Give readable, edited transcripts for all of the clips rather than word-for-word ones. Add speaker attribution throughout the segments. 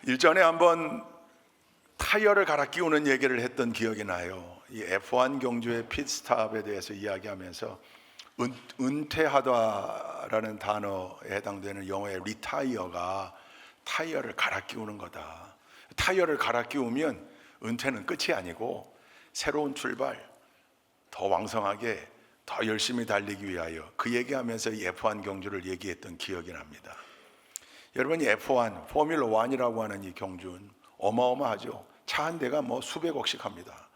Speaker 1: 일전에 한번 타이어를 갈아 끼우는 얘기를 했던 기억이 나요. 이 F1 경주의 핏스탑에 대해서 이야기하면서 은퇴하다라는 단어에 해당되는 영어의 리타이어가 타이어를 갈아 끼우는 거다. 타이어를 갈아 끼우면 은퇴는 끝이 아니고 새로운 출발, 더 왕성하게 더 열심히 달리기 위하여, 그 얘기하면서 이 F1 경주를 얘기했던 기억이 납니다. 여러분, 이 F1, 포뮬러 1이라고 하는 이 경주는 어마어마하죠. 차 한 대가 뭐 수백억씩 합니다.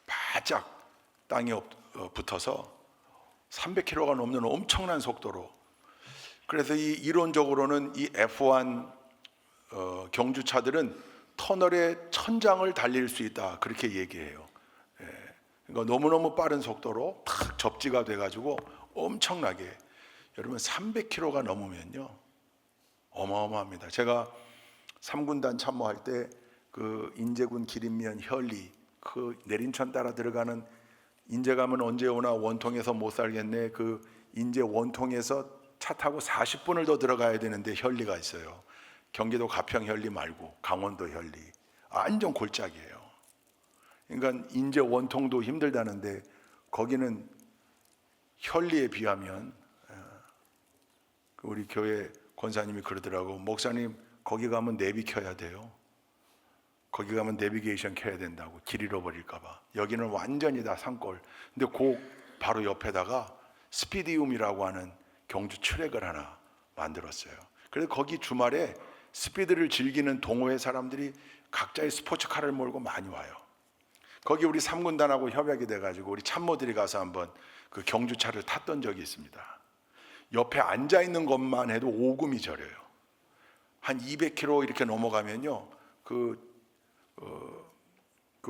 Speaker 1: 바짝 땅에 붙어서 300km가 넘는 엄청난 속도로. 그래서 이론적으로는 이 F1 경주차들은 터널의 천장을 달릴 수 있다, 그렇게 얘기해요. 그러니까 너무너무 빠른 속도로 탁 접지가 돼가지고 엄청나게, 여러분 300km가 넘으면요 어마어마합니다. 제가 3군단 참모할 때 그 인제군 기린면 현리, 그 내린천 따라 들어가는, 인제 가면 언제 오나 원통에서 못 살겠네, 그 인제 원통에서 차 타고 40분을 더 들어가야 되는데 현리가 있어요. 경기도 가평 현리 말고 강원도 현리, 완전 골짜기예요. 그러니까 인제 원통도 힘들다는데 거기는 현리에 비하면, 우리 교회 권사님이 그러더라고, 목사님 거기 가면 내비 켜야 돼요. 거기 가면 내비게이션 켜야 된다고, 길 잃어버릴까 봐. 여기는 완전히 다 산골. 근데 그 바로 옆에다가 스피디움이라고 하는 경주 트랙을 하나 만들었어요. 그래서 거기 주말에 스피드를 즐기는 동호회 사람들이 각자의 스포츠카를 몰고 많이 와요. 거기 우리 3군단하고 협약이 돼가지고 우리 참모들이 가서 한번 그 경주차를 탔던 적이 있습니다. 옆에 앉아 있는 것만 해도 오금이 저려요. 한 200km 이렇게 넘어가면요, 그걸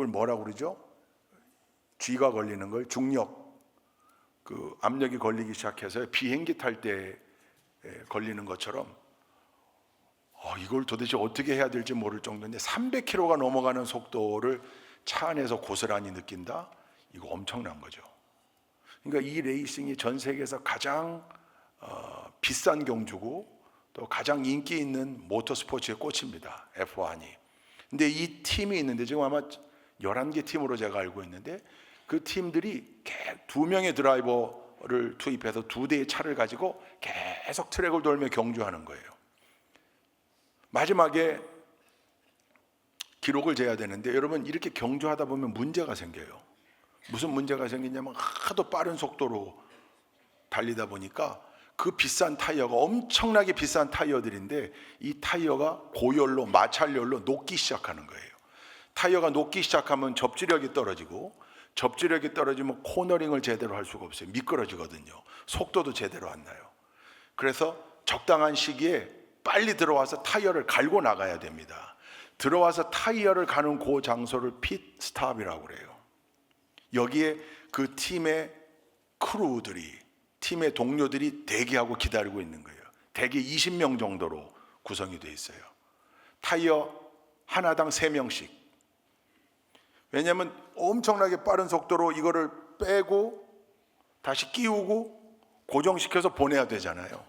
Speaker 1: 뭐라고 그러죠? 쥐가 걸리는 걸, 중력, 그 압력이 걸리기 시작해서 비행기 탈 때 걸리는 것처럼, 이걸 도대체 어떻게 해야 될지 모를 정도인데 300km가 넘어가는 속도를 차 안에서 고스란히 느낀다? 이거 엄청난 거죠. 그러니까 이 레이싱이 전 세계에서 가장 비싼 경주고 또 가장 인기 있는 모터스포츠의 꽃입니다, F1이. 근데 이 팀이 있는데, 지금 아마 11개 팀으로 제가 알고 있는데, 그 팀들이 2명의 드라이버를 투입해서 2대의 차를 가지고 계속 트랙을 돌며 경주하는 거예요. 마지막에 기록을 재야 되는데, 여러분 이렇게 경주하다 보면 문제가 생겨요. 무슨 문제가 생기냐면, 하도 빠른 속도로 달리다 보니까 그 비싼 타이어가, 엄청나게 비싼 타이어들인데, 이 타이어가 고열로, 마찰열로 녹기 시작하는 거예요. 타이어가 녹기 시작하면 접지력이 떨어지고, 접지력이 떨어지면 코너링을 제대로 할 수가 없어요. 미끄러지거든요. 속도도 제대로 안 나요. 그래서 적당한 시기에 빨리 들어와서 타이어를 갈고 나가야 됩니다. 들어와서 타이어를 가는 그 장소를 핏 스탑이라고 그래요. 여기에 그 팀의 크루들이, 팀의 동료들이 대기하고 기다리고 있는 거예요. 대개 20명 정도로 구성이 되어 있어요. 타이어 하나당 3명씩. 왜냐하면 엄청나게 빠른 속도로 이거를 빼고 다시 끼우고 고정시켜서 보내야 되잖아요.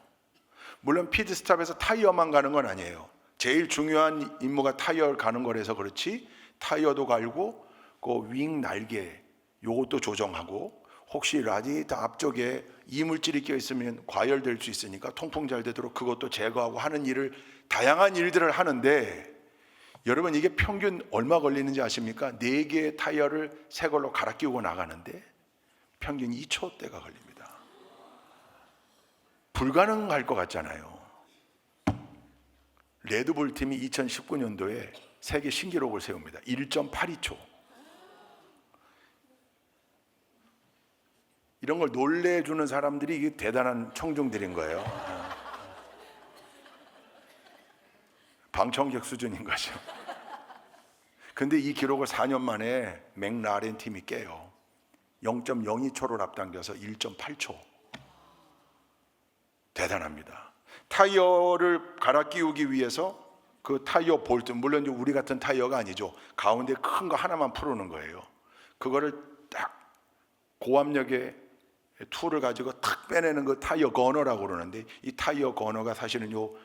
Speaker 1: 물론 피드스탑에서 타이어만 가는 건 아니에요. 제일 중요한 임무가 타이어를 가는 거라서 그렇지, 타이어도 갈고 그 윙 날개 요것도 조정하고, 혹시 라디에이터 앞쪽에 이물질이 껴 있으면 과열될 수 있으니까 통풍 잘 되도록 그것도 제거하고 하는 일을, 다양한 일들을 하는데, 여러분 이게 평균 얼마 걸리는지 아십니까? 4개의 타이어를 새 걸로 갈아 끼우고 나가는데 평균 2초대가 걸립니다. 불가능할 것 같잖아요. 레드불 팀이 2019년도에 세계 신기록을 세웁니다. 1.82초. 이런 걸 놀래주는 사람들이 이게 대단한 청중들인 거예요. 방청객 수준인 거죠. 근데 이 기록을 4년 만에 맥라렌 팀이 깨요. 0.02초를 앞당겨서 1.8초. 대단합니다. 타이어를 갈아 끼우기 위해서 그 타이어 볼트, 물론 우리 같은 타이어가 아니죠. 가운데 큰 거 하나만 풀어놓은 거예요. 그거를 딱 고압력의 툴을 가지고 탁 빼내는 그 타이어 거너라고 그러는데, 이 타이어 거너가 사실은 요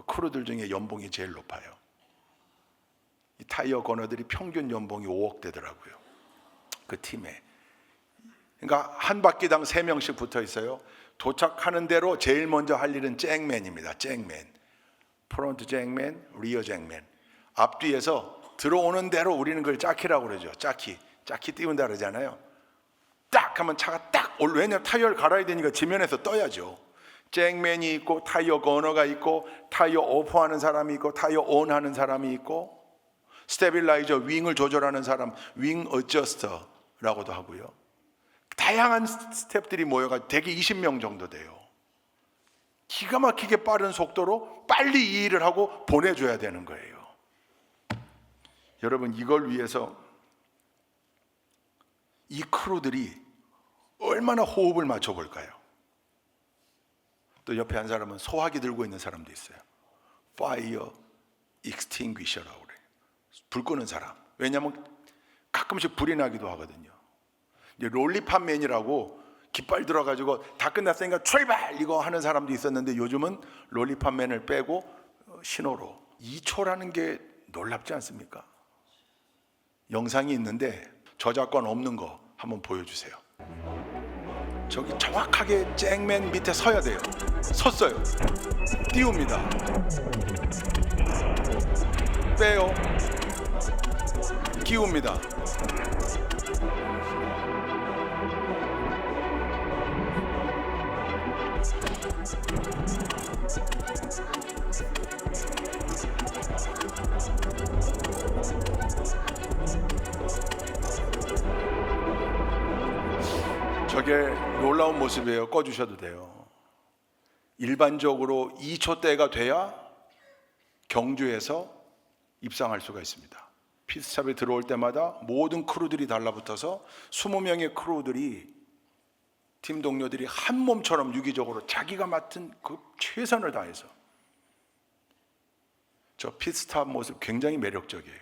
Speaker 1: 크루들 중에 연봉이 제일 높아요. 타이어 건어들이 평균 연봉이 5억 되더라고요. 그 팀에. 그러니까 한 바퀴당 3명씩 붙어 있어요. 도착하는 대로 제일 먼저 할 일은 잭맨입니다. 잭맨. 프론트 잭맨, 리어 잭맨. 앞뒤에서 들어오는 대로 우리는 그걸 짜키라고 그러죠. 짜키 띄운다 그러잖아요. 딱 하면 차가 딱 왜냐면 타이어를 갈아야 되니까 지면에서 떠야죠. 잭맨이 있고 타이어 건어가 있고 타이어 오프하는 사람이 있고 타이어 온하는 사람이 있고 스테빌라이저 윙을 조절하는 사람 윙 어저스터라고도 하고요. 다양한 스텝들이 모여가 대개 20명 정도 돼요. 기가 막히게 빠른 속도로 빨리 이 일을 하고 보내줘야 되는 거예요. 여러분, 이걸 위해서 이 크루들이 얼마나 호흡을 맞춰볼까요? 또 옆에 한 사람은 소화기 들고 있는 사람도 있어요. Fire Extinguisher라고 그래요. 불 끄는 사람. 왜냐하면 가끔씩 불이 나기도 하거든요. 이제 롤리팝맨이라고 깃발 들어가지고 다 끝났으니까 출발! 이거 하는 사람도 있었는데 요즘은 롤리팝맨을 빼고 신호로 2초라는 게 놀랍지 않습니까? 영상이 있는데 저작권 없는 거 한번 보여주세요. 저기 정확하게 잭맨 밑에 서야 돼요. 섰어요. 띄웁니다. 빼요. 끼웁니다. 저게 놀라운 모습이에요. 꺼주셔도 돼요. 일반적으로 2초대가 돼야 경주에서 입상할 수가 있습니다. 피트스탑에 들어올 때마다 모든 크루들이 달라붙어서 20명의 크루들이 팀 동료들이 한 몸처럼 유기적으로 자기가 맡은 그 최선을 다해서 저 피트스탑 모습 굉장히 매력적이에요.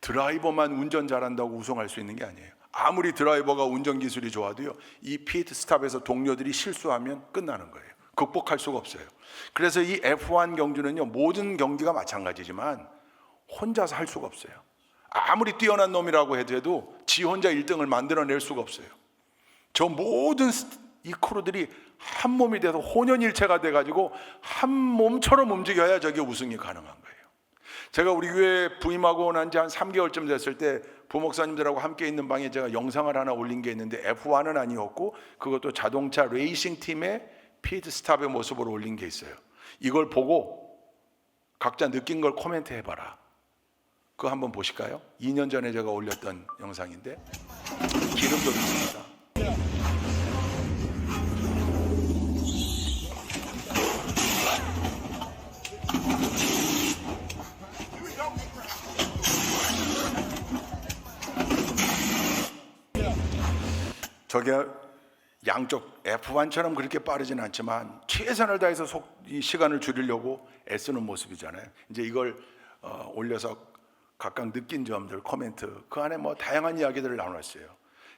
Speaker 1: 드라이버만 운전 잘한다고 우승할 수 있는 게 아니에요. 아무리 드라이버가 운전 기술이 좋아도요, 이 피트스탑에서 동료들이 실수하면 끝나는 거예요. 극복할 수가 없어요. 그래서 이 F1 경주는요, 모든 경기가 마찬가지지만 혼자서 할 수가 없어요. 아무리 뛰어난 놈이라고 해도 지 혼자 1등을 만들어낼 수가 없어요. 저 모든 이 크루들이 한 몸이 돼서 혼연일체가 돼가지고 한 몸처럼 움직여야 저게 우승이 가능한 거예요. 제가 우리 교회에 부임하고 난 지 한 3개월쯤 됐을 때 부목사님들하고 함께 있는 방에 제가 영상을 하나 올린 게 있는데 F1은 아니었고 그것도 자동차 레이싱 팀의 피트스탑의 모습으로 올린 게 있어요. 이걸 보고 각자 느낀 걸 코멘트 해봐라. 그거 한번 보실까요? 2년 전에 제가 올렸던 영상인데 기름도 있습니다. 저게 양쪽 F1처럼 그렇게 빠르진 않지만 최선을 다해서 이 시간을 줄이려고 애쓰는 모습이잖아요. 이제 이걸 올려서 각각 느낀 점들 코멘트 그 안에 뭐 다양한 이야기들을 나눴어요.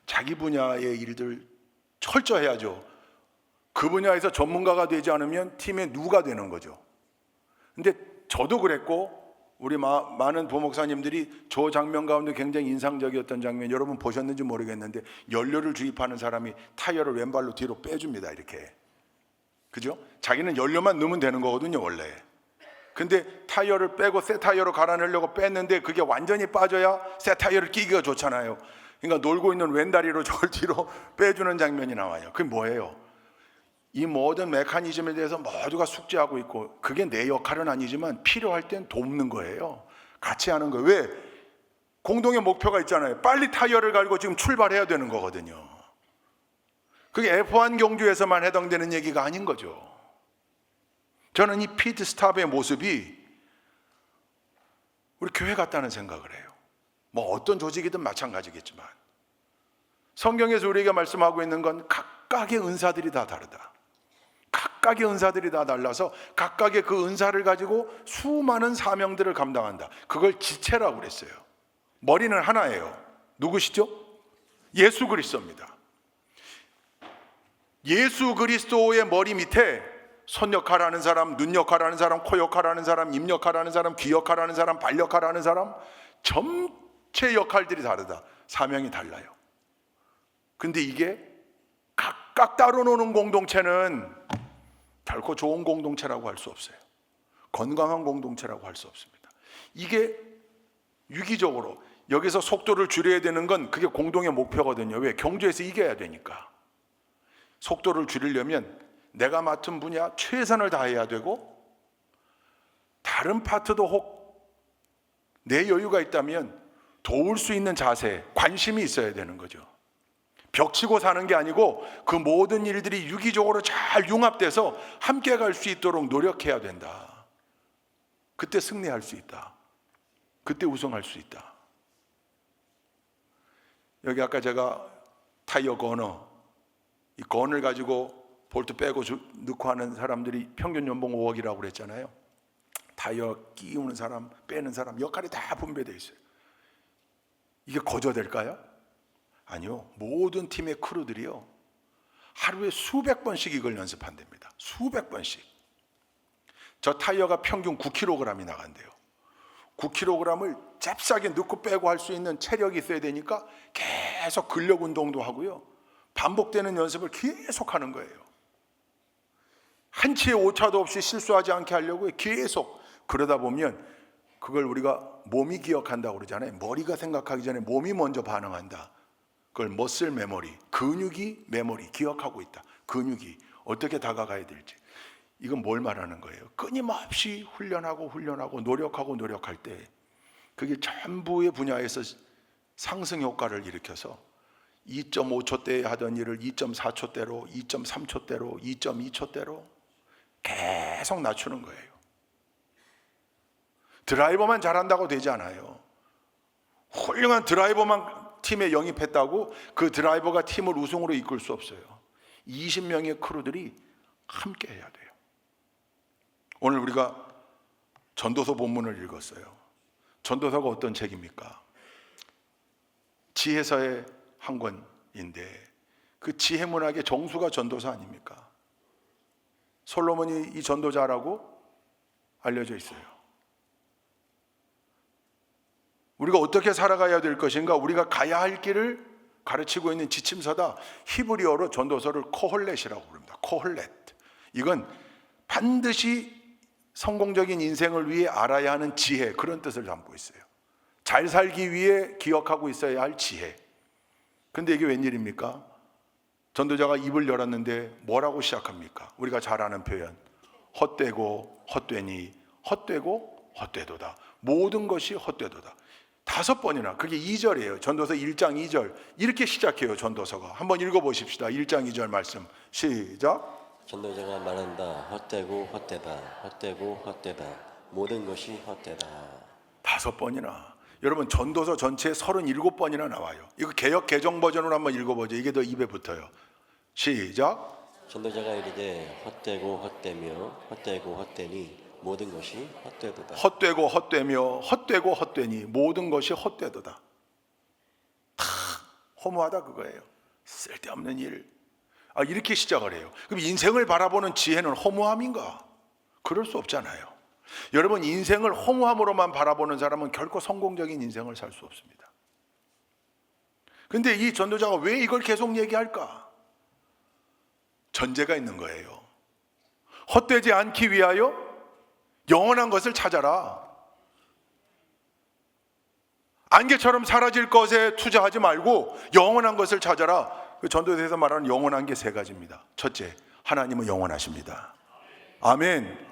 Speaker 1: 자기 분야의 일들 철저해야죠. 그 분야에서 전문가가 되지 않으면 팀의 누가 되는 거죠. 근데 저도 그랬고 우리 많은 부목사님들이 저 장면 가운데 굉장히 인상적이었던 장면 여러분 보셨는지 모르겠는데 연료를 주입하는 사람이 타이어를 왼발로 뒤로 빼줍니다. 이렇게. 그죠? 자기는 연료만 넣으면 되는 거거든요 원래. 근데 타이어를 빼고 새 타이어로 갈아내려고 뺐는데 그게 완전히 빠져야 새 타이어를 끼기가 좋잖아요. 그러니까 놀고 있는 왼다리로 저를 뒤로 빼주는 장면이 나와요. 그게 뭐예요? 이 모든 메커니즘에 대해서 모두가 숙지하고 있고 그게 내 역할은 아니지만 필요할 땐 돕는 거예요. 같이 하는 거예요. 왜? 공동의 목표가 있잖아요. 빨리 타이어를 갈고 지금 출발해야 되는 거거든요. 그게 F1 경주에서만 해당되는 얘기가 아닌 거죠. 저는 이 피트스탑의 모습이 우리 교회 같다는 생각을 해요. 뭐 어떤 조직이든 마찬가지겠지만 성경에서 우리에게 말씀하고 있는 건 각각의 은사들이 다 다르다. 각각의 은사들이 다 달라서 각각의 그 은사를 가지고 수많은 사명들을 감당한다. 그걸 지체라고 그랬어요. 머리는 하나예요. 누구시죠? 예수 그리스도입니다. 예수 그리스도의 머리 밑에 손 역할하는 사람, 눈 역할하는 사람, 코 역할하는 사람, 입 역할하는 사람, 귀 역할하는 사람, 발 역할하는 사람, 전체 역할들이 다르다. 사명이 달라요. 근데 이게 각각 따로 노는 공동체는 결코 좋은 공동체라고 할 수 없어요. 건강한 공동체라고 할 수 없습니다. 이게 유기적으로 여기서 속도를 줄여야 되는 건 그게 공동의 목표거든요. 왜? 경주에서 이겨야 되니까. 속도를 줄이려면 내가 맡은 분야 최선을 다해야 되고, 다른 파트도 혹 내 여유가 있다면 도울 수 있는 자세, 관심이 있어야 되는 거죠. 벽치고 사는 게 아니고 그 모든 일들이 유기적으로 잘 융합돼서 함께 갈 수 있도록 노력해야 된다. 그때 승리할 수 있다. 그때 우승할 수 있다. 여기 아까 제가 타이어 거너, 이 건을 가지고 볼트 빼고 넣고 하는 사람들이 평균 연봉 5억이라고 그랬잖아요. 타이어 끼우는 사람, 빼는 사람 역할이 다 분배되어 있어요. 이게 거저될까요? 아니요. 모든 팀의 크루들이요, 하루에 수백 번씩 이걸 연습한답니다. 수백 번씩. 저 타이어가 평균 9kg이 나간대요. 9kg을 잽싸게 넣고 빼고 할 수 있는 체력이 있어야 되니까 계속 근력 운동도 하고요, 반복되는 연습을 계속 하는 거예요. 한치의 오차도 없이 실수하지 않게 하려고 계속. 그러다 보면 그걸 우리가 몸이 기억한다고 그러잖아요. 머리가 생각하기 전에 몸이 먼저 반응한다. 그걸 머슬 메모리, 근육이 메모리, 기억하고 있다. 근육이 어떻게 다가가야 될지. 이건 뭘 말하는 거예요? 끊임없이 훈련하고 노력하고 노력할 때 그게 전부의 분야에서 상승 효과를 일으켜서 2.5초대에 하던 일을 2.4초대로, 2.3초대로, 2.2초대로 계속 낮추는 거예요. 드라이버만 잘한다고 되지 않아요. 훌륭한 드라이버만 팀에 영입했다고 그 드라이버가 팀을 우승으로 이끌 수 없어요. 20명의 크루들이 함께 해야 돼요. 오늘 우리가 전도서 본문을 읽었어요. 전도서가 어떤 책입니까? 지혜서의 한 권인데 그 지혜 문학의 정수가 전도서 아닙니까? 솔로몬이 이 전도자라고 알려져 있어요. 우리가 어떻게 살아가야 될 것인가, 우리가 가야 할 길을 가르치고 있는 지침서다. 히브리어로 전도서를 코홀렛이라고 부릅니다. 코홀렛. 이건 반드시 성공적인 인생을 위해 알아야 하는 지혜, 그런 뜻을 담고 있어요. 잘 살기 위해 기억하고 있어야 할 지혜. 근데 이게 웬일입니까? 전도자가 입을 열었는데 뭐라고 시작합니까? 우리가 잘 아는 표현, 헛되고 헛되니 헛되고 헛되도다. 모든 것이 헛되도다. 5번이나, 그게 2절이에요. 전도서 1장 2절. 이렇게 시작해요, 전도서가. 한번 읽어보십시다. 1장 2절 말씀 시작.
Speaker 2: 전도자가 말한다. 헛되고 헛되다. 헛되고 헛되다. 모든 것이 헛되다.
Speaker 1: 5번이나. 여러분, 전도서 전체에 37번이나 나와요. 이거 개역 개정 버전으로 한번 읽어보죠. 이게 더 입에 붙어요. 시작.
Speaker 2: 전도자가 이르되 헛되고 헛되며 헛되고 헛되니 모든 것이 헛되도다.
Speaker 1: 헛되고 헛되며 헛되고 헛되니 모든 것이 헛되도다. 다 허무하다 그거예요. 쓸데없는 일. 이렇게 시작을 해요. 그럼 인생을 바라보는 지혜는 허무함인가? 그럴 수 없잖아요. 여러분, 인생을 허무함으로만 바라보는 사람은 결코 성공적인 인생을 살 수 없습니다. 근데 이 전도자가 왜 이걸 계속 얘기할까? 전제가 있는 거예요. 헛되지 않기 위하여 영원한 것을 찾아라. 안개처럼 사라질 것에 투자하지 말고 영원한 것을 찾아라. 그 전도서에서 말하는 영원한 게 3가지입니다. 첫째, 하나님은 영원하십니다. 아멘.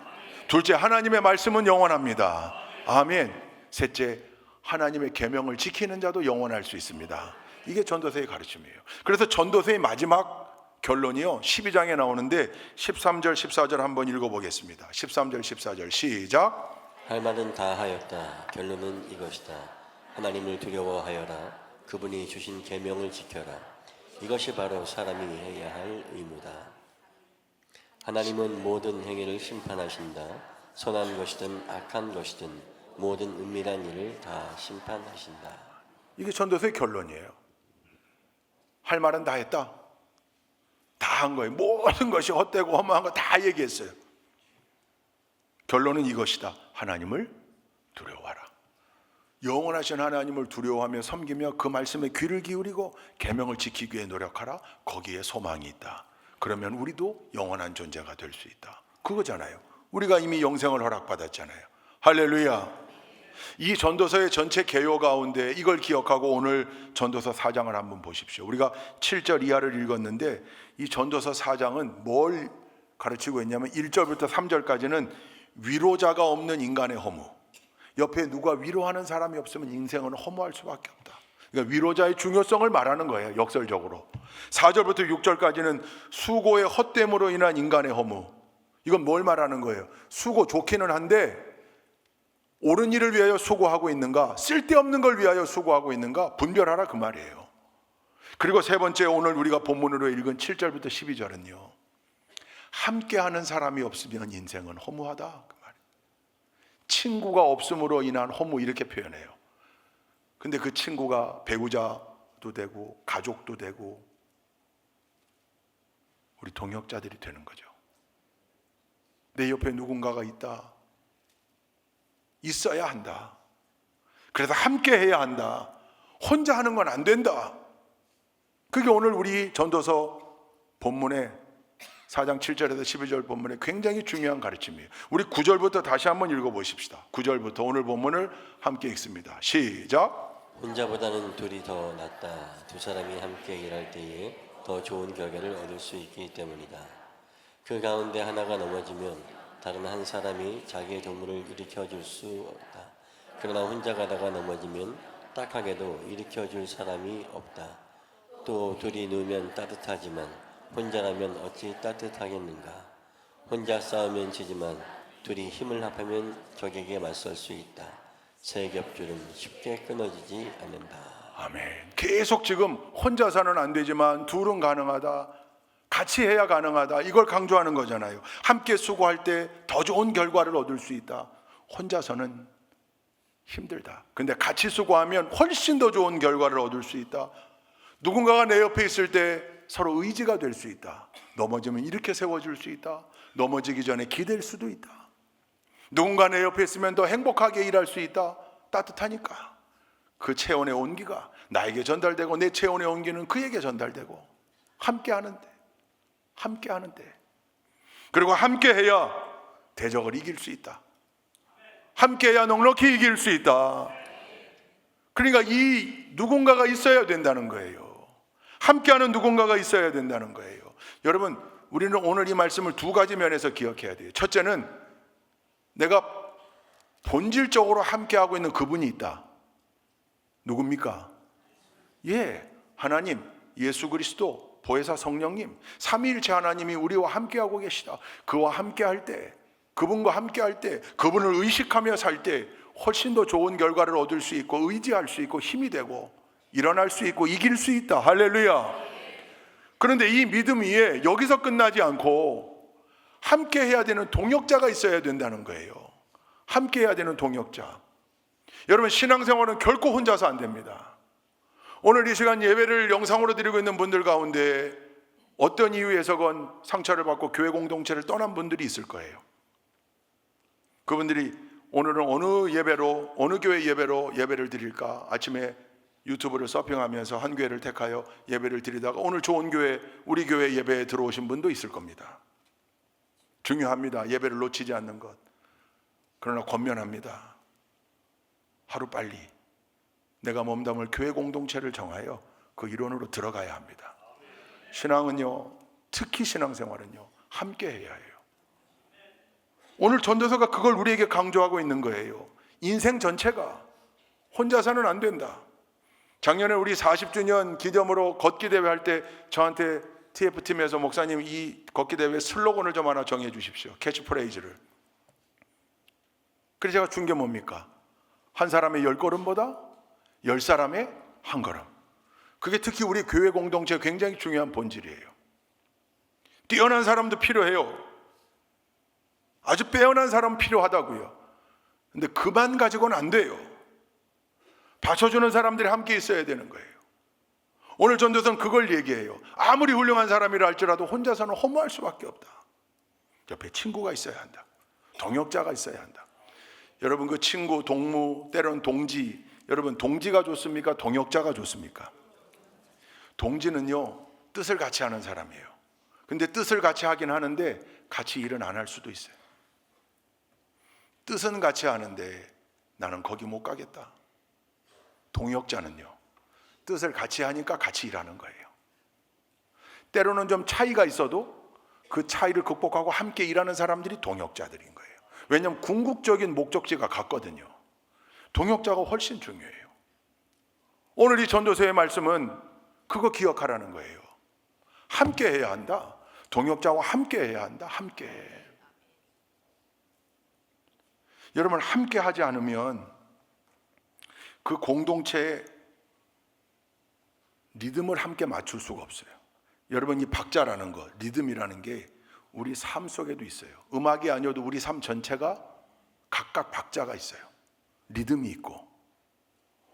Speaker 1: 둘째, 하나님의 말씀은 영원합니다. 아멘. 셋째, 하나님의 계명을 지키는 자도 영원할 수 있습니다. 이게 전도서의 가르침이에요. 그래서 전도서의 마지막 결론이요, 12장에 나오는데 13절 14절 한번 읽어보겠습니다. 13절 14절 시작.
Speaker 2: 할 말은 다 하였다. 결론은 이것이다. 하나님을 두려워하여라. 그분이 주신 계명을 지켜라. 이것이 바로 사람이 해야 할 의무다. 하나님은 모든 행위를 심판하신다. 선한 것이든 악한 것이든 모든 은밀한 일을 다 심판하신다.
Speaker 1: 이게 전도서의 결론이에요. 할 말은 다 했다. 다 한 거예요. 모든 것이 헛되고 허무한 거 다 얘기했어요. 결론은 이것이다. 하나님을 두려워하라. 영원하신 하나님을 두려워하며 섬기며 그 말씀에 귀를 기울이고 계명을 지키기 위해 노력하라. 거기에 소망이 있다. 그러면 우리도 영원한 존재가 될 수 있다. 그거잖아요. 우리가 이미 영생을 허락받았잖아요. 할렐루야. 이 전도서의 전체 개요 가운데 이걸 기억하고 오늘 전도서 4장을 한번 보십시오. 우리가 7절 이하를 읽었는데 이 전도서 4장은 뭘 가르치고 있냐면 1절부터 3절까지는 위로자가 없는 인간의 허무. 옆에 누가 위로하는 사람이 없으면 인생은 허무할 수밖에 없다. 그러니까 위로자의 중요성을 말하는 거예요. 역설적으로. 4절부터 6절까지는 수고의 헛됨으로 인한 인간의 허무. 이건 뭘 말하는 거예요? 수고 좋기는 한데 옳은 일을 위하여 수고하고 있는가, 쓸데없는 걸 위하여 수고하고 있는가 분별하라 그 말이에요. 그리고 세 번째, 오늘 우리가 본문으로 읽은 7절부터 12절은요, 함께하는 사람이 없으면 인생은 허무하다 그 말이에요. 친구가 없음으로 인한 허무 이렇게 표현해요. 근데 그 친구가 배우자도 되고 가족도 되고 우리 동역자들이 되는 거죠. 내 옆에 누군가가 있다. 있어야 한다. 그래서 함께 해야 한다. 혼자 하는 건 안 된다. 그게 오늘 우리 전도서 본문에 4장 7절에서 12절 본문에 굉장히 중요한 가르침이에요. 우리 9절부터 다시 한번 읽어보십시다. 9절부터 오늘 본문을 함께 읽습니다. 시작.
Speaker 2: 혼자보다는 둘이 더 낫다. 두 사람이 함께 일할 때에 더 좋은 결과를 얻을 수 있기 때문이다. 그 가운데 하나가 넘어지면 다른 한 사람이 자기의 도움을 일으켜 줄 수 없다. 그러나 혼자 가다가 넘어지면 딱하게도 일으켜 줄 사람이 없다. 또 둘이 누우면 따뜻하지만 혼자라면 어찌 따뜻하겠는가. 혼자 싸우면 지지만 둘이 힘을 합하면 적에게 맞설 수 있다. 세 겹줄은 쉽게 끊어지지 않는다.
Speaker 1: 아멘. 계속 지금 혼자서는 안 되지만 둘은 가능하다. 같이 해야 가능하다. 이걸 강조하는 거잖아요. 함께 수고할 때 더 좋은 결과를 얻을 수 있다. 혼자서는 힘들다. 근데 같이 수고하면 훨씬 더 좋은 결과를 얻을 수 있다. 누군가가 내 옆에 있을 때 서로 의지가 될 수 있다. 넘어지면 이렇게 세워줄 수 있다. 넘어지기 전에 기댈 수도 있다. 누군가 내 옆에 있으면 더 행복하게 일할 수 있다. 따뜻하니까. 그 체온의 온기가 나에게 전달되고 내 체온의 온기는 그에게 전달되고 함께 하는데 그리고 함께 해야 대적을 이길 수 있다. 함께 해야 넉넉히 이길 수 있다. 그러니까 이 누군가가 있어야 된다는 거예요. 함께하는 누군가가 있어야 된다는 거예요. 여러분, 우리는 오늘 이 말씀을 두 가지 면에서 기억해야 돼요. 첫째는 내가 본질적으로 함께하고 있는 그분이 있다. 누굽니까? 하나님, 예수 그리스도, 보혜사 성령님, 삼위일체 하나님이 우리와 함께하고 계시다. 그와 함께할 때, 그분과 함께할 때, 그분을 의식하며 살 때 훨씬 더 좋은 결과를 얻을 수 있고 의지할 수 있고 힘이 되고 일어날 수 있고 이길 수 있다. 할렐루야. 그런데 이 믿음 위에 여기서 끝나지 않고 함께 해야 되는 동역자가 있어야 된다는 거예요. 함께 해야 되는 동역자. 여러분, 신앙생활은 결코 혼자서 안 됩니다. 오늘 이 시간 예배를 영상으로 드리고 있는 분들 가운데 어떤 이유에서건 상처를 받고 교회 공동체를 떠난 분들이 있을 거예요. 그분들이 오늘은 어느 교회 예배로 예배를 드릴까? 아침에 유튜브를 서핑하면서 한 교회를 택하여 예배를 드리다가 오늘 좋은 교회, 우리 교회 예배에 들어오신 분도 있을 겁니다. 중요합니다. 예배를 놓치지 않는 것. 그러나 권면합니다. 하루빨리 내가 몸담을 교회 공동체를 정하여 그 이론으로 들어가야 합니다. 신앙은요, 특히 신앙생활은요, 함께 해야 해요. 오늘 전도서가 그걸 우리에게 강조하고 있는 거예요. 인생 전체가 혼자서는 안 된다. 작년에 우리 40주년 기념으로 걷기 대회 할 때 저한테 TF팀에서 목사님 이 걷기 대회 슬로건을 좀 하나 정해 주십시오. 캐치프레이즈를. 그래서 제가 준 게 뭡니까? 한 사람의 10걸음보다 10사람의 한 걸음. 그게 특히 우리 교회 공동체 굉장히 중요한 본질이에요. 뛰어난 사람도 필요해요. 아주 빼어난 사람 필요하다고요. 근데 그만 가지고는 안 돼요. 받쳐주는 사람들이 함께 있어야 되는 거예요. 오늘 전도서는 그걸 얘기해요. 아무리 훌륭한 사람이라 할지라도 혼자서는 허무할 수밖에 없다. 옆에 친구가 있어야 한다. 동역자가 있어야 한다. 여러분 그 친구, 동무, 때론 동지, 여러분 동지가 좋습니까? 동역자가 좋습니까? 동지는요 뜻을 같이 하는 사람이에요. 근데 뜻을 같이 하긴 하는데 같이 일은 안 할 수도 있어요. 뜻은 같이 하는데 나는 거기 못 가겠다. 동역자는요 뜻을 같이 하니까 같이 일하는 거예요. 때로는 좀 차이가 있어도 그 차이를 극복하고 함께 일하는 사람들이 동역자들인 거예요. 왜냐하면 궁극적인 목적지가 같거든요. 동역자가 훨씬 중요해요. 오늘 이 전도서의 말씀은 그거 기억하라는 거예요. 함께 해야 한다. 동역자와 함께 해야 한다. 함께. 여러분 함께 하지 않으면 그 공동체의 리듬을 함께 맞출 수가 없어요. 여러분 이 박자라는 거, 리듬이라는 게 우리 삶 속에도 있어요. 음악이 아니어도 우리 삶 전체가 각각 박자가 있어요. 리듬이 있고.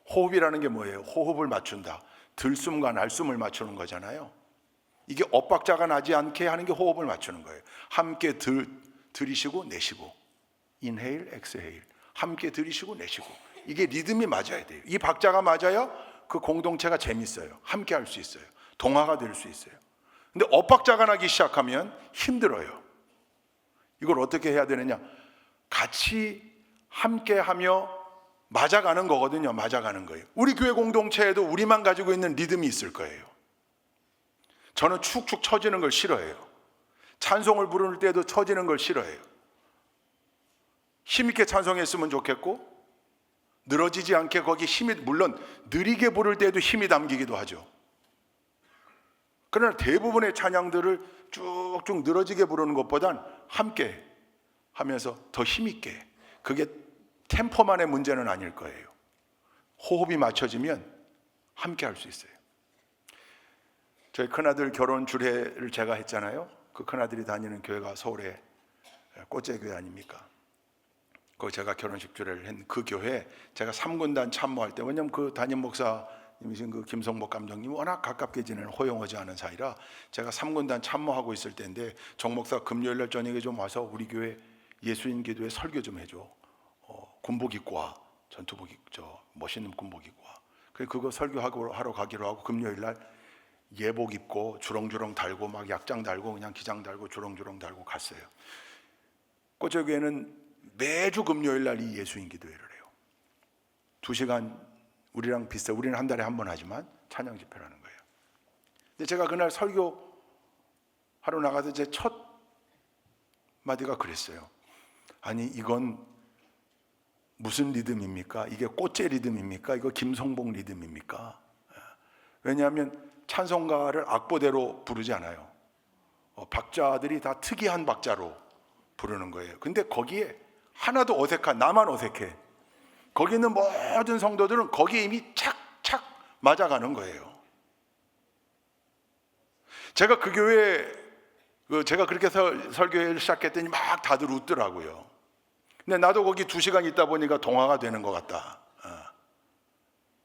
Speaker 1: 호흡이라는 게 뭐예요? 호흡을 맞춘다. 들숨과 날숨을 맞추는 거잖아요. 이게 엇박자가 나지 않게 하는 게 호흡을 맞추는 거예요. 함께 들이쉬고 내쉬고, 인헤일, 엑스헤일. 함께 들이쉬고 내쉬고. 이게 리듬이 맞아야 돼요. 이 박자가 맞아야 그 공동체가 재밌어요. 함께 할 수 있어요. 동화가 될 수 있어요. 근데 엇박자가 나기 시작하면 힘들어요. 이걸 어떻게 해야 되느냐? 같이 함께 하며 맞아가는 거거든요. 맞아가는 거예요. 우리 교회 공동체에도 우리만 가지고 있는 리듬이 있을 거예요. 저는 축축 처지는 걸 싫어해요. 찬송을 부를 때도 처지는 걸 싫어해요. 힘있게 찬송했으면 좋겠고 늘어지지 않게 거기 힘이, 물론 느리게 부를 때도 힘이 담기기도 하죠. 그러나 대부분의 찬양들을 쭉쭉 늘어지게 부르는 것보단 함께 하면서 더 힘있게, 그게 템포만의 문제는 아닐 거예요. 호흡이 맞춰지면 함께 할 수 있어요. 저희 큰아들 결혼 주례를 제가 했잖아요. 그 큰아들이 다니는 교회가 서울의 꽃제교회 아닙니까? 거기 제가 결혼식 주례를 한 그 교회 제가 3군단 참모할 때, 왜냐면 그 담임 목사님이신 그 김성복 감독님이 워낙 가깝게 지내는 호용하지 않은 사이라 제가 3군단 참모하고 있을 때인데 정 목사 금요일날 저녁에 좀 와서 우리 교회 예수인 기도회 설교 좀 해줘. 군복 입고 와. 전투복 입고 멋있는 군복 입고 와. 그거 설교하고 하러 가기로 하고 금요일날 예복 입고 주렁주렁 달고 막 약장 달고 그냥 기장 달고 주렁주렁 달고 갔어요. 꽃제교회는 매주 금요일날 이 예수인 기도회를 해요. 2시간 우리랑 비슷해. 우리는 한 달에 한 번 하지만 찬양 집회라는 거예요. 근데 제가 그날 설교하러 나가서 제 첫 마디가 그랬어요. 아니 이건 무슨 리듬입니까? 이게 꽃제 리듬입니까? 이거 김성봉 리듬입니까? 왜냐하면 찬송가를 악보대로 부르지 않아요. 박자들이 다 특이한 박자로 부르는 거예요. 근데 거기에 하나도 어색한, 나만 어색해. 거기 있는 모든 성도들은 거기에 이미 착착 맞아가는 거예요. 제가 그 교회, 제가 그렇게 설교를 시작했더니 막 다들 웃더라고요. 근데 나도 거기 2시간 있다 보니까 동화가 되는 것 같다.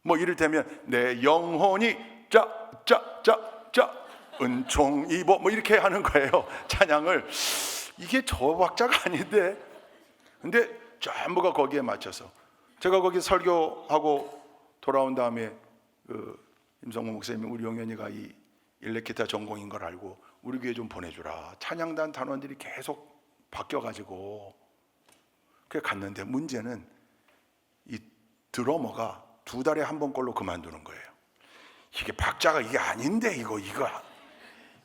Speaker 1: 뭐 이를테면 내 영혼이 짜짜짜짜 은총 입어 뭐 이렇게 하는 거예요. 찬양을. 이게 저 박자가 아닌데. 근데 전부가 거기에 맞춰서 제가 거기 설교하고 돌아온 다음에 임성모 목사님이 우리 용현이가 이 일렉기타 전공인 걸 알고 우리 교회 좀 보내주라. 찬양단 단원들이 계속 바뀌어가지고 그래 갔는데 문제는 이 드러머가 2달에 한 번 꼴로 그만두는 거예요. 이게 박자가 이게 아닌데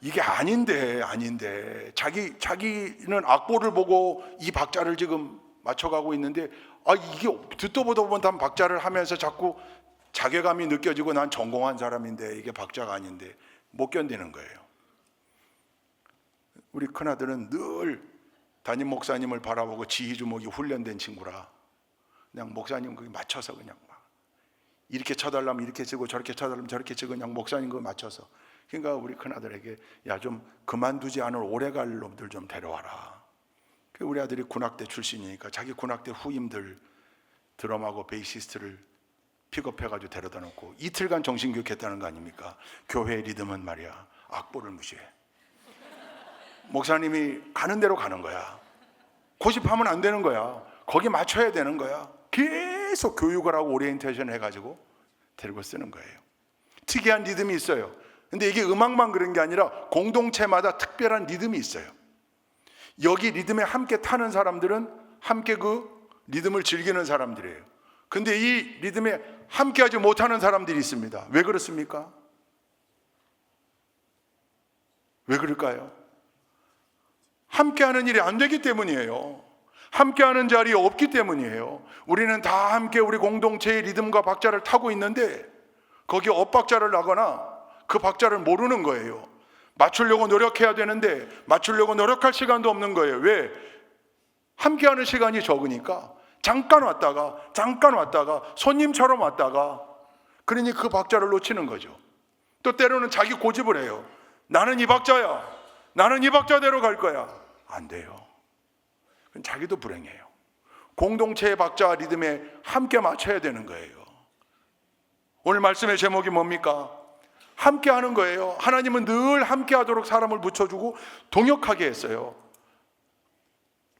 Speaker 1: 이게 아닌데 자기는 악보를 보고 이 박자를 지금 맞춰가고 있는데 이게 듣도 보도 못한 박자를 하면서 자꾸 자괴감이 느껴지고 난 전공한 사람인데 이게 박자가 아닌데 못 견디는 거예요. 우리 큰아들은 늘 담임 목사님을 바라보고 지휘주목이 훈련된 친구라 그냥 목사님 거기 맞춰서 그냥 막 이렇게 쳐달라면 이렇게 치고 저렇게 쳐달라면 저렇게 치고 그냥 목사님 그거 맞춰서. 그러니까 우리 큰아들에게 야 좀 그만두지 않을 오래갈 놈들 좀 데려와라. 우리 아들이 군악대 출신이니까 자기 군악대 후임들 드럼하고 베이시스트를 픽업해가지고 데려다 놓고 이틀간 정신교육했다는 거 아닙니까? 교회의 리듬은 말이야 악보를 무시해. 목사님이 가는 대로 가는 거야. 고집하면 안 되는 거야. 거기 맞춰야 되는 거야. 계속 교육을 하고 오리엔테이션 해가지고 데리고 쓰는 거예요. 특이한 리듬이 있어요. 근데 이게 음악만 그런 게 아니라 공동체마다 특별한 리듬이 있어요. 여기 리듬에 함께 타는 사람들은 함께 그 리듬을 즐기는 사람들이에요. 근데 이 리듬에 함께 하지 못하는 사람들이 있습니다. 왜 그렇습니까? 왜 그럴까요? 함께 하는 일이 안 되기 때문이에요. 함께 하는 자리에 없기 때문이에요. 우리는 다 함께 우리 공동체의 리듬과 박자를 타고 있는데 거기에 엇박자를 나거나 그 박자를 모르는 거예요. 맞추려고 노력해야 되는데 맞추려고 노력할 시간도 없는 거예요. 왜? 함께 하는 시간이 적으니까 잠깐 왔다가 손님처럼 왔다가 그러니 그 박자를 놓치는 거죠. 또 때로는 자기 고집을 해요. 나는 이 박자야. 나는 이 박자대로 갈 거야. 안 돼요. 그건 자기도 불행해요. 공동체의 박자와 리듬에 함께 맞춰야 되는 거예요. 오늘 말씀의 제목이 뭡니까? 함께 하는 거예요. 하나님은 늘 함께 하도록 사람을 붙여주고 동역하게 했어요.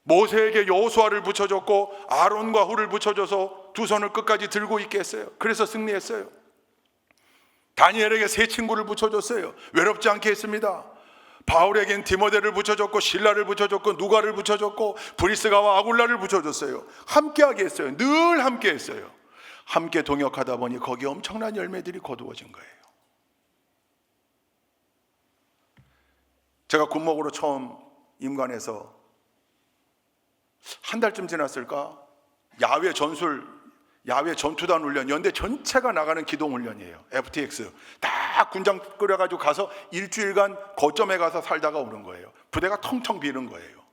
Speaker 1: 모세에게 여호수아를 붙여줬고 아론과 훌을 붙여줘서 두 손을 끝까지 들고 있게 했어요. 그래서 승리했어요. 다니엘에게 세 친구를 붙여줬어요. 외롭지 않게 했습니다. 바울에겐 디모데를 붙여줬고 실라를 붙여줬고 누가를 붙여줬고 브리스가와 아굴라를 붙여줬어요. 함께하게 했어요. 늘 함께 했어요. 함께 동역하다 보니 거기에 엄청난 열매들이 거두어진 거예요. 제가 군목으로 처음 임관해서 한 달쯤 지났을까? 야외 전투단 훈련, 연대 전체가 나가는 기동훈련이에요. FTX 다 군장 끌어가지고 가서 일주일간 거점에 가서 살다가 오는 거예요. 부대가 텅텅 비는 거예요.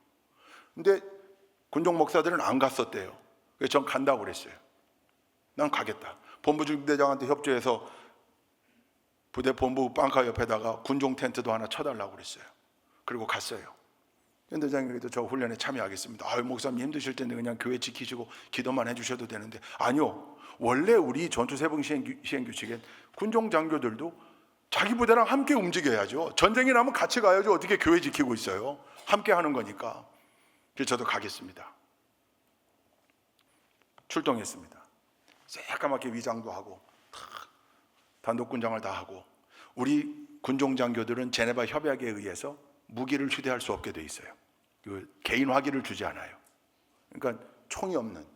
Speaker 1: 근데 군종 목사들은 안 갔었대요. 그래서 전 간다고 그랬어요. 난 가겠다. 본부중대장한테 협조해서 부대 본부 빵카 옆에다가 군종 텐트도 하나 쳐달라고 그랬어요. 그리고 갔어요. 연대장님께도 저 훈련에 참여하겠습니다. 아유, 목사님 힘드실 텐데 그냥 교회 지키시고 기도만 해주셔도 되는데. 아니요, 원래 우리 전투세봉 시행규칙엔 군종 장교들도 자기 부대랑 함께 움직여야죠. 전쟁이 나면 같이 가야죠. 어떻게 교회 지키고 있어요? 함께 하는 거니까. 그래서 저도 가겠습니다. 출동했습니다. 새까맣게 위장도 하고 단독군장을 다 하고, 우리 군종 장교들은 제네바 협약에 의해서 무기를 휴대할 수 없게 돼 있어요. 개인 화기를 주지 않아요. 그러니까 총이 없는,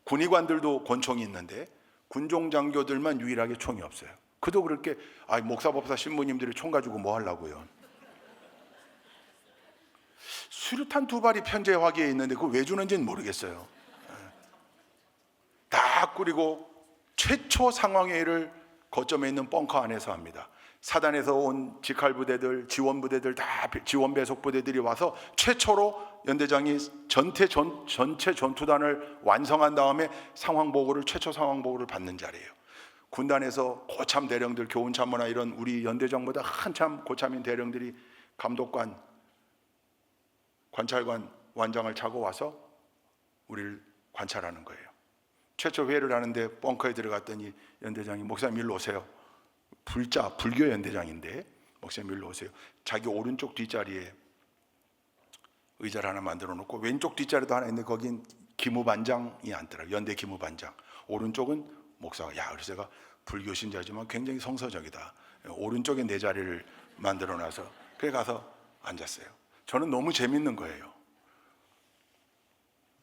Speaker 1: 군의관들도 권총이 있는데 군종 장교들만 유일하게 총이 없어요. 그도 그렇게 목사 법사 신부님들이 총 가지고 뭐 하려고요? 수류탄 2발이 편제 화기에 있는데 그거 왜 주는지는 모르겠어요. 다 꾸리고 최초 상황회의를 거점에 있는 벙커 안에서 합니다. 사단에서 온 직할부대들, 지원부대들, 다 지원배속부대들이 와서 최초로 연대장이 전체 전투단을 완성한 다음에 최초 상황보고를 받는 자리예요. 군단에서 고참 대령들, 교훈참모나 이런 우리 연대장보다 한참 고참인 대령들이 감독관, 관찰관, 완장을 차고 와서 우리를 관찰하는 거예요. 최초 회의를 하는데 벙커에 들어갔더니 연대장이 목사님 일로 오세요. 불교 연대장인데 목사님 일로 오세요. 자기 오른쪽 뒷자리에 의자를 하나 만들어 놓고 왼쪽 뒷자리도 하나 있는데 거긴 기무반장이 앉더라고요. 연대 기무반장. 오른쪽은 목사가. 그래서 제가 불교 신자지만 굉장히 성서적이다. 오른쪽에 내 자리를 만들어 놔서 그래 가서 앉았어요. 저는 너무 재밌는 거예요.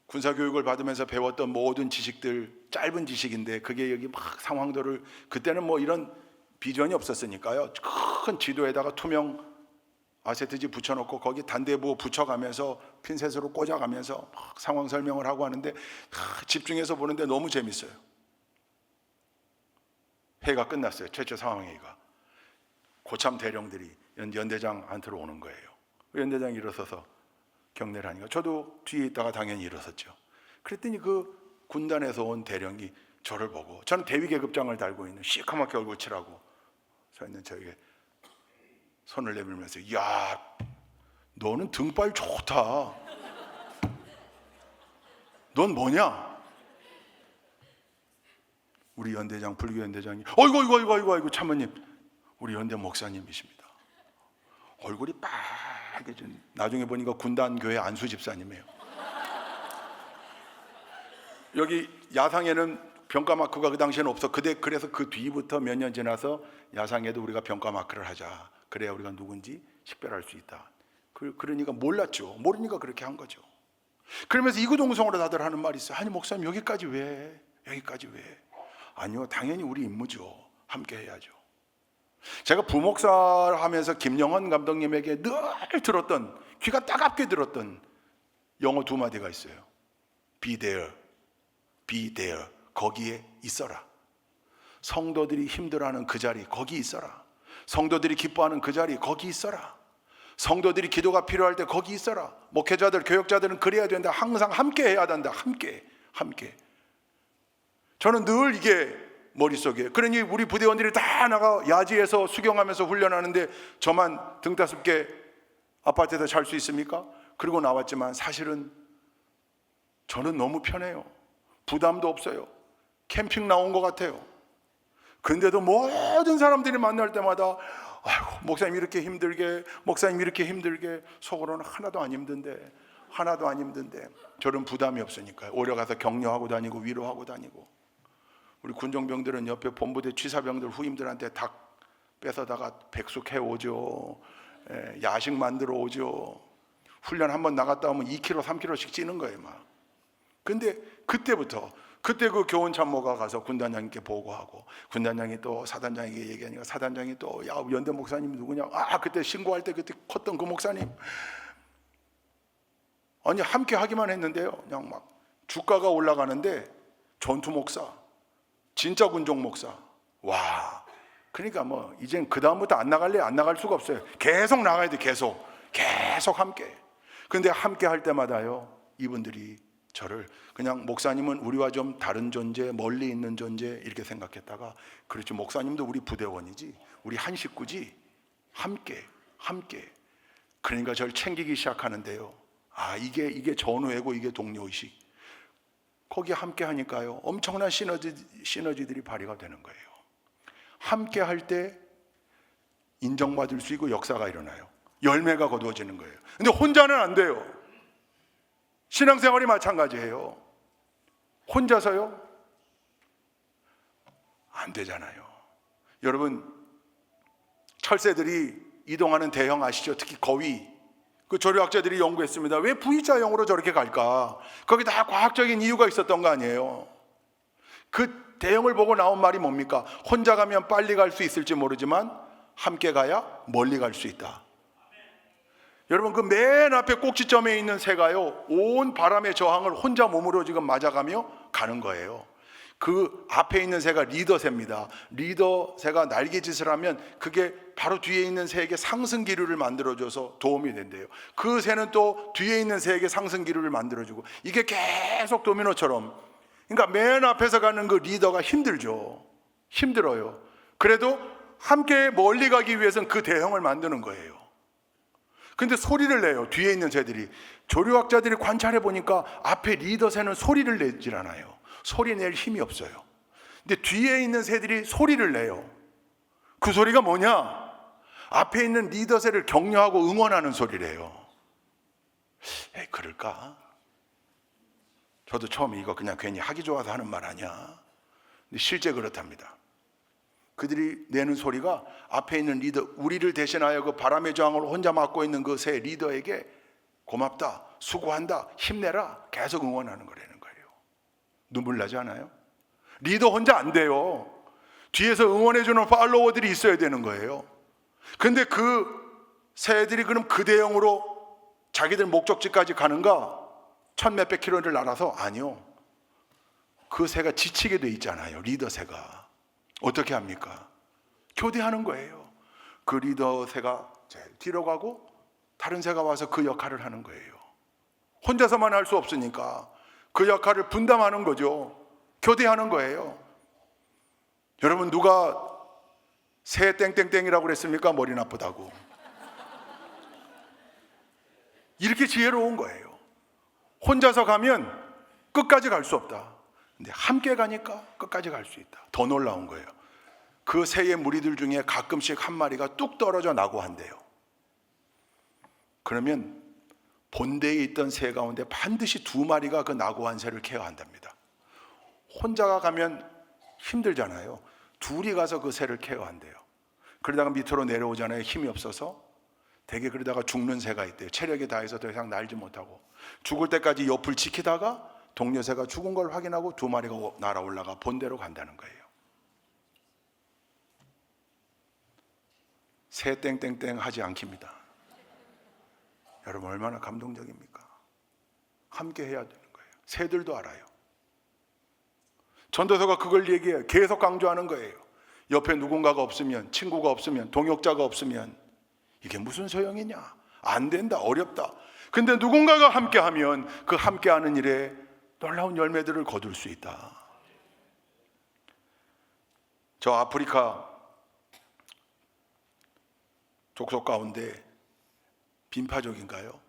Speaker 1: 군사교육을 받으면서 배웠던 모든 지식들, 짧은 지식인데 그게 여기 막 상황들을, 그때는 뭐 이런 비전이 없었으니까요. 큰 지도에다가 투명 아세트지 붙여놓고 거기 단대부 붙여가면서 핀셋으로 꽂아가면서 막 상황 설명을 하고 하는데 집중해서 보는데 너무 재밌어요. 회의가 끝났어요. 최초 상황회의가. 고참 대령들이 연대장한테로 오는 거예요. 연대장이 일어서서 경례를 하니까 저도 뒤에 있다가 당연히 일어섰죠. 그랬더니 그 군단에서 온 대령이 저를 보고, 저는 대위계급장을 달고 있는 시커멓게 얼굴 칠하고 서 있는 저에게 손을 내밀면서, 야, 너는 등발 좋다. 넌 뭐냐? 우리 연대장, 불교 연대장이, 어이구 참모님, 우리 연대 목사님이십니다. 얼굴이 빨개진, 나중에 보니까 군단교회 안수 집사님이에요. 여기 야상에는 병가 마크가 그 당시에는 없어. 그래서 그 뒤부터 몇 년 지나서 야상에도 우리가 병가 마크를 하자. 그래야 우리가 누군지 식별할 수 있다. 그러니까 몰랐죠. 모르니까 그렇게 한 거죠. 그러면서 이구동성으로 다들 하는 말이 있어요. 아니 목사님 여기까지 왜? 여기까지 왜? 아니요, 당연히 우리 임무죠. 함께 해야죠. 제가 부목사 하면서 김영헌 감독님에게 늘 들었던, 귀가 따갑게 들었던 영어 두 마디가 있어요. Be there, be there. 거기에 있어라. 성도들이 힘들어하는 그 자리 거기 있어라. 성도들이 기뻐하는 그 자리 거기 있어라. 성도들이 기도가 필요할 때 거기 있어라. 목회자들, 교역자들은 그래야 된다. 항상 함께 해야 된다. 함께. 저는 늘 이게 머릿속에. 그러니 우리 부대원들이 다 나가 야지에서 수경하면서 훈련하는데 저만 등따숩게 아파트에서 잘 수 있습니까? 그리고 나왔지만 사실은 저는 너무 편해요. 부담도 없어요. 캠핑 나온 것 같아요. 근데도 모든 사람들이 만날 때마다 아이고, 목사님 이렇게 힘들게, 목사님 이렇게 힘들게. 속으로는 하나도 안 힘든데 저는 부담이 없으니까요. 오래 가서 격려하고 다니고 위로하고 다니고. 우리 군종병들은 옆에 본부대 취사병들 후임들한테 닭 뺏어다가 백숙해 오죠. 야식 만들어 오죠. 훈련 한번 나갔다 오면 2kg, 3kg씩 찌는 거예요 막. 근데 그때 그 교원 참모가 가서 군단장님께 보고하고, 군단장이 또 사단장에게 얘기하니까 사단장이 또 야 연대 목사님 누구냐? 아 그때 신고할 때 그때 컸던 그 목사님. 아니 함께 하기만 했는데요, 그냥 막 주가가 올라가는데 전투 목사, 진짜 군종 목사. 와, 그러니까 뭐 이젠 그 다음부터 안 나갈 수가 없어요. 계속 나가야 돼, 계속 함께. 근데 함께 할 때마다요, 이분들이 저를 그냥 목사님은 우리와 좀 다른 존재, 멀리 있는 존재 이렇게 생각했다가, 그렇지 목사님도 우리 부대원이지, 우리 한 식구지. 함께. 그러니까 저를 챙기기 시작하는데요. 아 이게 전우애고 이게 동료의식. 거기 함께 하니까요, 엄청난 시너지들이 발휘가 되는 거예요. 함께 할 때 인정받을 수 있고 역사가 일어나요. 열매가 거두어지는 거예요. 근데 혼자는 안 돼요. 신앙생활이 마찬가지예요. 혼자서요? 안 되잖아요. 여러분, 철새들이 이동하는 대형 아시죠? 특히 거위. 그 조류학자들이 연구했습니다. 왜 V자형으로 저렇게 갈까? 거기 다 과학적인 이유가 있었던 거 아니에요. 그 대형을 보고 나온 말이 뭡니까? 혼자 가면 빨리 갈 수 있을지 모르지만 함께 가야 멀리 갈 수 있다. 여러분, 그 맨 앞에 꼭지점에 있는 새가요, 온 바람의 저항을 혼자 몸으로 지금 맞아가며 가는 거예요. 그 앞에 있는 새가 리더새입니다. 리더새가 날개짓을 하면 그게 바로 뒤에 있는 새에게 상승 기류를 만들어줘서 도움이 된대요. 그 새는 또 뒤에 있는 새에게 상승 기류를 만들어주고, 이게 계속 도미노처럼. 그러니까 맨 앞에서 가는 그 리더가 힘들어요. 그래도 함께 멀리 가기 위해서는 그 대형을 만드는 거예요. 근데 소리를 내요, 뒤에 있는 새들이. 조류학자들이 관찰해 보니까 앞에 리더 새는 소리를 내질 않아요. 소리 낼 힘이 없어요. 근데 뒤에 있는 새들이 소리를 내요. 그 소리가 뭐냐? 앞에 있는 리더 새를 격려하고 응원하는 소리래요. 에이, 그럴까? 저도 처음에 이거 그냥 괜히 하기 좋아서 하는 말 아니야. 근데 실제 그렇답니다. 그들이 내는 소리가 앞에 있는 리더, 우리를 대신하여 그 바람의 저항을 혼자 맡고 있는 그 새 리더에게 고맙다, 수고한다, 힘내라 계속 응원하는 거라는 거예요. 눈물 나지 않아요? 리더 혼자 안 돼요. 뒤에서 응원해주는 팔로워들이 있어야 되는 거예요. 근데 그 새들이 그럼 그 대형으로 자기들 목적지까지 가는가? 1000몇백 킬로를 날아서? 아니요. 그 새가 지치게 돼 있잖아요, 리더 새가. 어떻게 합니까? 교대하는 거예요. 그 리더 새가 제일 뒤로 가고 다른 새가 와서 그 역할을 하는 거예요. 혼자서만 할 수 없으니까 그 역할을 분담하는 거죠. 교대하는 거예요. 여러분, 누가 새 땡땡땡이라고 그랬습니까? 머리 나쁘다고. 이렇게 지혜로운 거예요. 혼자서 가면 끝까지 갈 수 없다. 근데 함께 가니까 끝까지 갈 수 있다. 더 놀라운 거예요. 그 새의 무리들 중에 가끔씩 한 마리가 뚝 떨어져 나고한대요. 그러면 본대에 있던 새 가운데 반드시 2마리가 그 나고한 새를 케어한답니다. 혼자가 가면 힘들잖아요. 둘이 가서 그 새를 케어한대요. 그러다가 밑으로 내려오잖아요. 힘이 없어서. 대개 그러다가 죽는 새가 있대요. 체력이 다해서 더 이상 날지 못하고. 죽을 때까지 옆을 지키다가 동료 새가 죽은 걸 확인하고 두 마리가 날아올라가 본대로 간다는 거예요. 새 땡땡땡 하지 않깁니다. 여러분 얼마나 감동적입니까? 함께 해야 되는 거예요. 새들도 알아요. 전도서가 그걸 얘기해요. 계속 강조하는 거예요. 옆에 누군가가 없으면, 친구가 없으면, 동역자가 없으면 이게 무슨 소용이냐? 안 된다, 어렵다. 근데 누군가가 함께하면 그 함께하는 일에 놀라운 열매들을 거둘 수 있다. 저 아프리카 족속 가운데 빈파족인가요?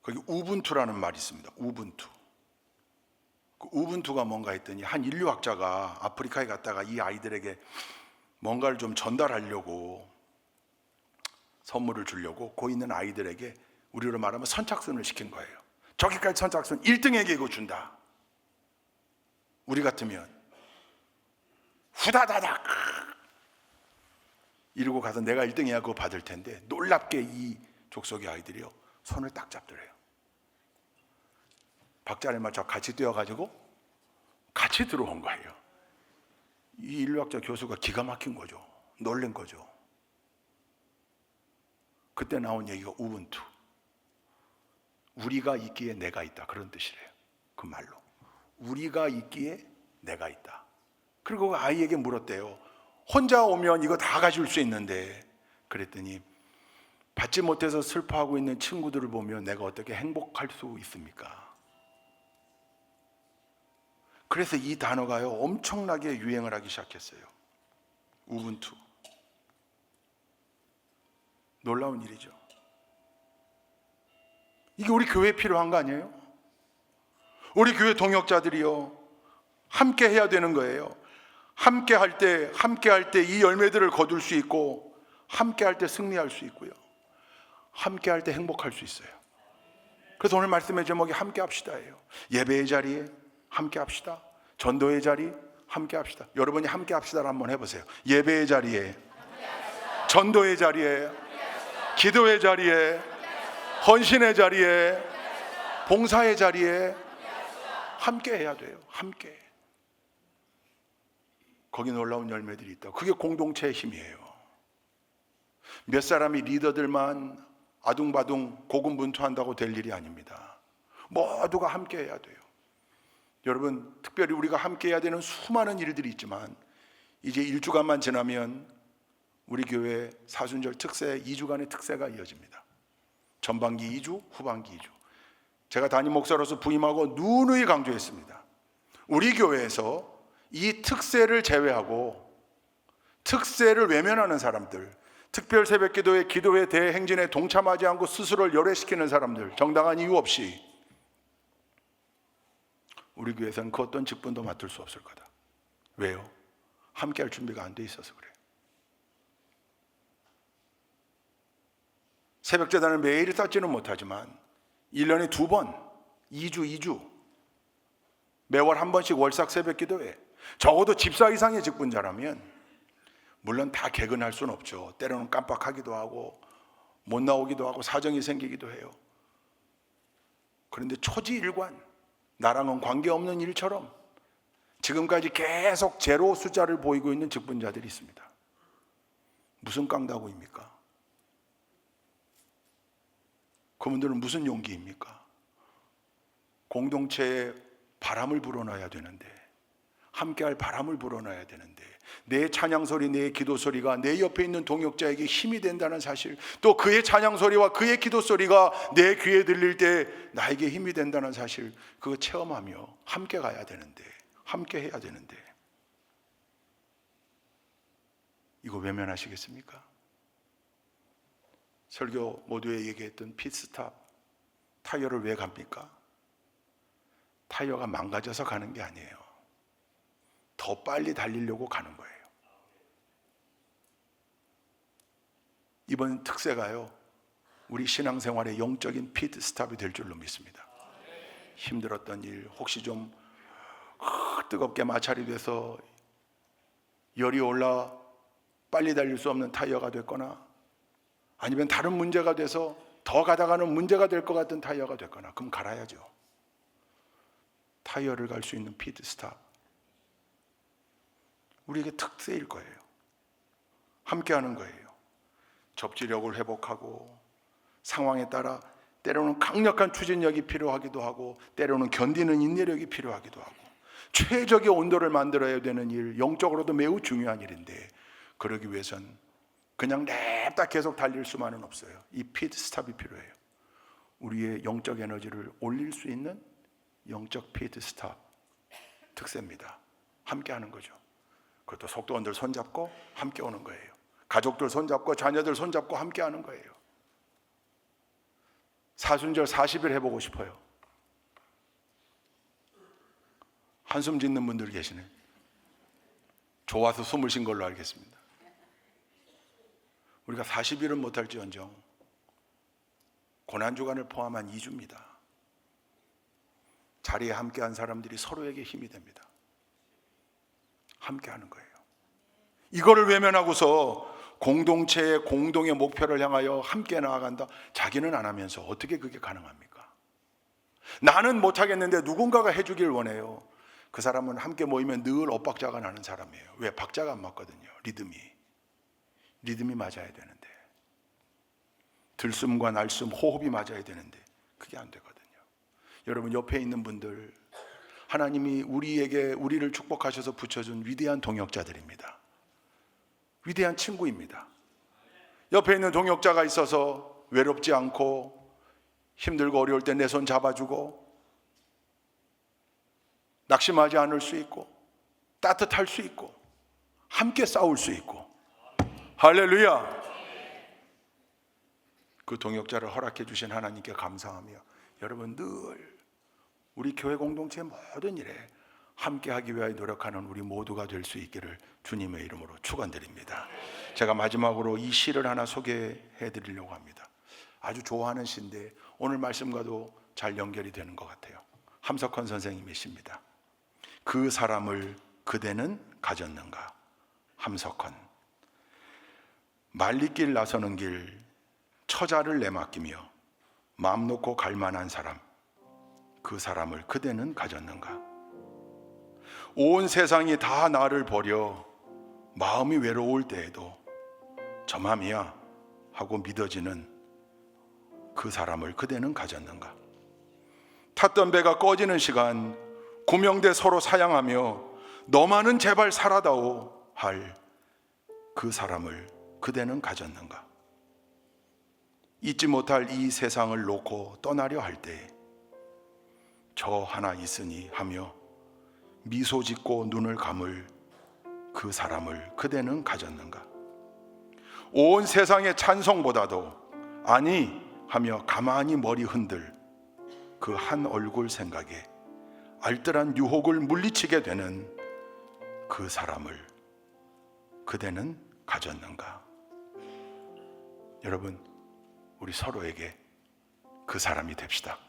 Speaker 1: 거기 우분투라는 말이 있습니다. 우분투. 그 우분투가 뭔가 했더니 한 인류학자가 아프리카에 갔다가 이 아이들에게 뭔가를 좀 전달하려고 선물을 주려고 고 있는 아이들에게 우리로 말하면 선착순을 시킨 거예요. 저기까지 선착순 1등에게 이거 준다. 우리 같으면 후다다닥 이러고 가서 내가 1등이야 그거 받을 텐데 놀랍게 이 족속의 아이들이요 손을 딱 잡더래요. 박자를 맞춰 같이 뛰어가지고 같이 들어온 거예요. 이 인류학자 교수가 기가 막힌 거죠. 놀란 거죠. 그때 나온 얘기가 우분투. 우리가 있기에 내가 있다. 그런 뜻이래요. 그 말로. 우리가 있기에 내가 있다. 그리고 그 아이에게 물었대요. 혼자 오면 이거 다 가질 수 있는데 그랬더니 받지 못해서 슬퍼하고 있는 친구들을 보면 내가 어떻게 행복할 수 있습니까? 그래서 이 단어가요 엄청나게 유행을 하기 시작했어요. 우분투. 놀라운 일이죠. 이게 우리 교회에 필요한 거 아니에요? 우리 교회 동역자들이요 함께 해야 되는 거예요. 함께 할 때 이 열매들을 거둘 수 있고 함께 할 때 승리할 수 있고요. 함께 할 때 행복할 수 있어요. 그래서 오늘 말씀의 제목이 함께 합시다예요. 예배의 자리에 함께 합시다. 전도의 자리 함께 합시다. 여러분이 함께 합시다를 한번 해보세요. 예배의 자리에, 전도의 자리에, 기도의 자리에, 헌신의 자리에, 봉사의 자리에 함께 해야 돼요. 함께. 거기 놀라운 열매들이 있다. 그게 공동체의 힘이에요. 몇 사람이 리더들만 아둥바둥 고군분투한다고 될 일이 아닙니다. 모두가 함께 해야 돼요. 여러분 특별히 우리가 함께 해야 되는 수많은 일들이 있지만 이제 1주간만 지나면 우리 교회 사순절 특세 2주간의 특세가 이어집니다. 전반기 2주, 후반기 2주. 제가 담임 목사로서 부임하고 누누이 강조했습니다. 우리 교회에서 이 특세를 제외하고 특세를 외면하는 사람들, 특별 새벽기도회, 기도회, 대행진에 동참하지 않고 스스로를 열애시키는 사람들, 정당한 이유 없이 우리 교회에서는 그 어떤 직분도 맡을 수 없을 거다. 왜요? 함께할 준비가 안 돼 있어서 그래요. 새벽제단을 매일 쌓지는 못하지만 1년에 2번, 2주 매월 한 번씩 월삭 새벽기도회, 적어도 집사 이상의 직분자라면 물론 다 개근할 수는 없죠. 때로는 깜빡하기도 하고 못 나오기도 하고 사정이 생기기도 해요. 그런데 초지일관, 나랑은 관계없는 일처럼 지금까지 계속 제로 숫자를 보이고 있는 직분자들이 있습니다. 무슨 깡다구입니까? 그분들은 무슨 용기입니까? 공동체에 바람을 불어넣어야 되는데, 함께할 바람을 불어넣어야 되는데, 내 찬양소리, 내 기도소리가 내 옆에 있는 동역자에게 힘이 된다는 사실, 또 그의 찬양소리와 그의 기도소리가 내 귀에 들릴 때 나에게 힘이 된다는 사실, 그거 체험하며 함께 가야 되는데, 함께 해야 되는데 이거 외면하시겠습니까? 설교 모두에 얘기했던 pitstop, 타이어를 왜 갑니까? 타이어가 망가져서 가는 게 아니에요. 더 빨리 달리려고 가는 거예요. 이번 특세가요, 우리 신앙생활의 영적인 pitstop이 될 줄로 믿습니다. 힘들었던 일, 혹시 좀 뜨겁게 마찰이 돼서 열이 올라 빨리 달릴 수 없는 타이어가 됐거나, 아니면 다른 문제가 돼서 더 가다가는 문제가 될 것 같은 타이어가 됐거나, 그럼 갈아야죠. 타이어를 갈 수 있는 피트스탑, 우리에게 특세일 거예요. 함께하는 거예요. 접지력을 회복하고, 상황에 따라 때로는 강력한 추진력이 필요하기도 하고, 때로는 견디는 인내력이 필요하기도 하고, 최적의 온도를 만들어야 되는 일, 영적으로도 매우 중요한 일인데, 그러기 위해선 그냥 냅다 계속 달릴 수만은 없어요. 이 피트스탑이 필요해요. 우리의 영적 에너지를 올릴 수 있는 영적 피트스탑 특세입니다. 함께하는 거죠. 그것도 속도원들 손잡고 함께 오는 거예요. 가족들 손잡고 자녀들 손잡고 함께하는 거예요. 사순절 40일 해보고 싶어요. 한숨 짓는 분들 계시네. 좋아서 숨을 쉰 걸로 알겠습니다. 우리가 40일은 못할지언정 고난주간을 포함한 2주입니다. 자리에 함께한 사람들이 서로에게 힘이 됩니다. 함께하는 거예요. 이거를 외면하고서 공동체의 공동의 목표를 향하여 함께 나아간다, 자기는 안 하면서 어떻게 그게 가능합니까? 나는 못하겠는데 누군가가 해주길 원해요. 그 사람은 함께 모이면 늘 엇박자가 나는 사람이에요. 왜? 박자가 안 맞거든요. 리듬이 맞아야 되는데, 들숨과 날숨, 호흡이 맞아야 되는데 그게 안 되거든요. 여러분, 옆에 있는 분들, 하나님이 우리를 축복하셔서 붙여준 위대한 동역자들입니다. 위대한 친구입니다. 옆에 있는 동역자가 있어서 외롭지 않고, 힘들고 어려울 때 내 손 잡아주고, 낙심하지 않을 수 있고, 따뜻할 수 있고, 함께 싸울 수 있고. 할렐루야! 그 동역자를 허락해 주신 하나님께 감사하며, 여러분 늘 우리 교회 공동체 모든 일에 함께하기 위하여 노력하는 우리 모두가 될 수 있기를 주님의 이름으로 축원드립니다. 제가 마지막으로 이 시를 하나 소개해 드리려고 합니다. 아주 좋아하는 시인데 오늘 말씀과도 잘 연결이 되는 것 같아요. 함석헌 선생님의 시입니다. 그 사람을 그대는 가졌는가. 함석헌. 말리길 나서는 길, 처자를 내맡기며 마음 놓고 갈 만한 사람, 그 사람을 그대는 가졌는가. 온 세상이 다 나를 버려 마음이 외로울 때에도 저맘이야 하고 믿어지는 그 사람을 그대는 가졌는가. 탔던 배가 꺼지는 시간, 구명대 서로 사양하며 너만은 제발 살아다오 할 그 사람을 그대는 가졌는가. 잊지 못할 이 세상을 놓고 떠나려 할 때 저 하나 있으니 하며 미소 짓고 눈을 감을 그 사람을 그대는 가졌는가. 온 세상의 찬송보다도 아니 하며 가만히 머리 흔들 그 한 얼굴 생각에 알뜰한 유혹을 물리치게 되는 그 사람을 그대는 가졌는가. 여러분, 우리 서로에게 그 사람이 됩시다.